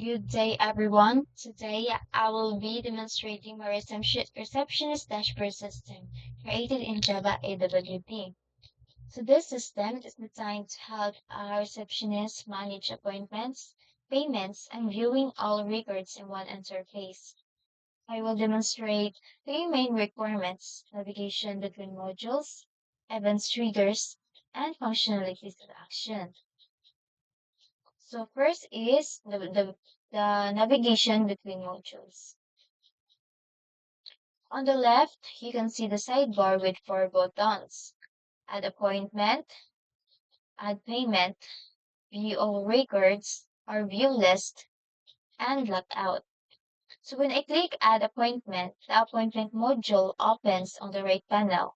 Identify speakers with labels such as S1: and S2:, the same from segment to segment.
S1: Good day, everyone. Today, I will be demonstrating my receptionist dashboard system created in Java AWT. So this system is designed to help our receptionists manage appointments, payments, and viewing all records in one interface. I will demonstrate three main requirements: navigation between modules, events triggers, and functionalities of action. So first is the navigation between modules. On the left, you can see the sidebar with four buttons: Add Appointment, Add Payment, View All Records, or View List, and Lockout. So when I click Add Appointment, the Appointment module opens on the right panel.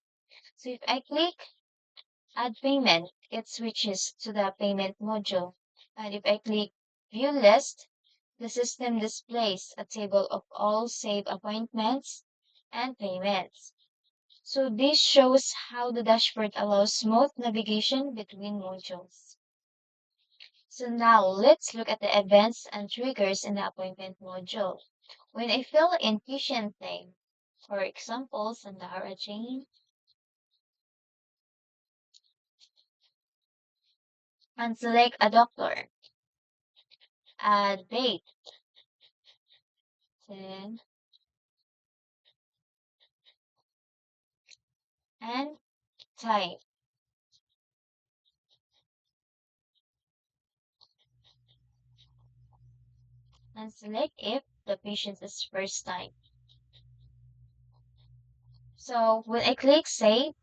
S1: So if I click Add Payment, it switches to the Payment module. And if I click View List, the system displays a table of all saved appointments and payments. So this shows how the dashboard allows smooth navigation between modules. So now let's look at the events and triggers in the appointment module. When I fill in patient name, for example, Sandara Jane, and select a doctor, add date, then, and time, and select if the patient is first time. So when I click Save,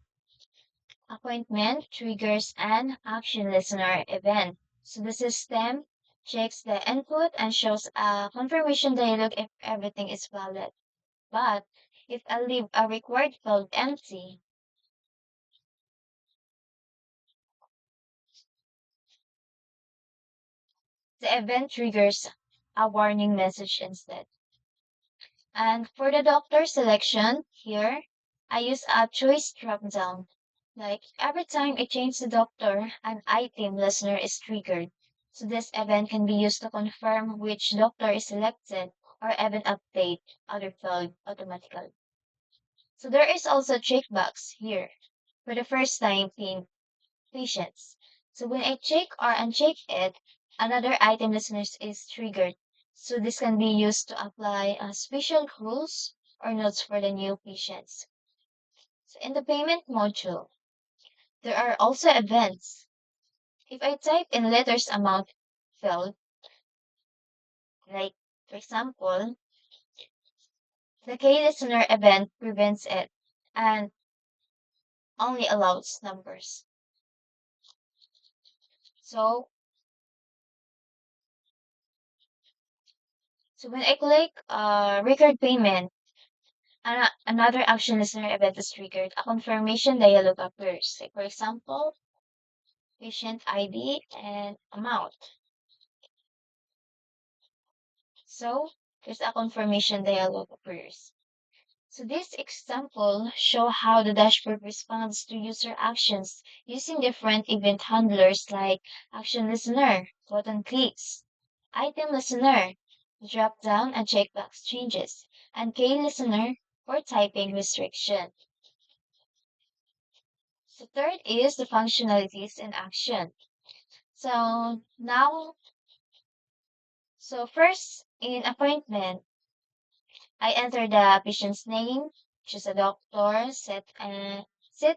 S1: appointment triggers an action listener event. So the system checks the input and shows a confirmation dialog if everything is valid. But if I leave a required field empty, the event triggers a warning message instead. And for the doctor selection here, I use a choice drop-down. Like every time I change the doctor, an item listener is triggered. So this event can be used to confirm which doctor is selected or even update other field automatically. So there is also a checkbox here for the first time patients. So when I check or uncheck it, another item listeners is triggered. So this can be used to apply special rules or notes for the new patients. So in the payment module, there are also events. If I type in letters amount field, like for example, the K listener event prevents it and only allows numbers. So, so when I click record payment, another action listener event is triggered. A confirmation dialog appears. Like for example, patient ID and amount. So there's a confirmation dialog appears. So this example show how the dashboard responds to user actions using different event handlers like action listener, button clicks, item listener, drop down and checkbox changes, and K listener for typing restriction. So third is the functionalities in action. So now, so first in appointment, I enter the patient's name, choose a doctor, set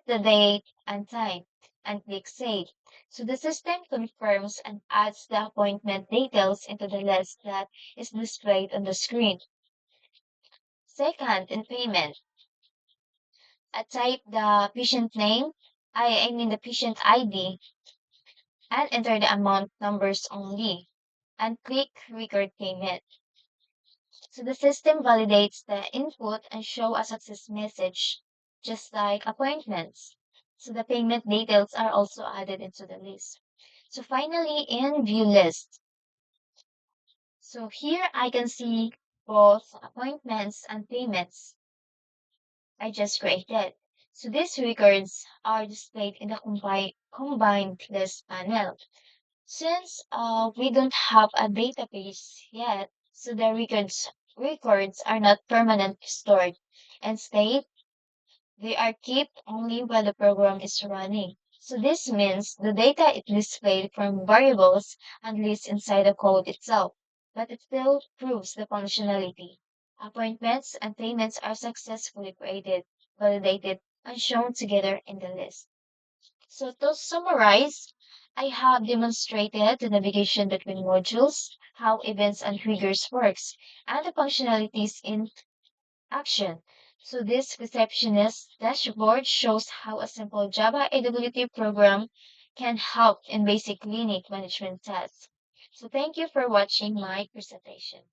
S1: the date and time, and click Save. So the system confirms and adds the appointment details into the list that is displayed on the screen. Second, in payment, I type the patient name, I mean the patient ID, and enter the amount numbers only, and click Record Payment. So the system validates the input and show a success message, just like appointments. So the payment details are also added into the list. So finally, in view list. So here I can see both appointments and payments I just created. So these records are displayed in the combined list panel. Since we don't have a database yet, so the records are not permanently stored. Instead, they are kept only while the program is running. So this means the data is displayed from variables and lists inside the code itself, but it still proves the functionality. Appointments and payments are successfully created, validated, and shown together in the list. So to summarize, I have demonstrated the navigation between modules, how events and triggers works, and the functionalities in action. So this receptionist dashboard shows how a simple Java AWT program can help in basic clinic management tasks. So thank you for watching my presentation.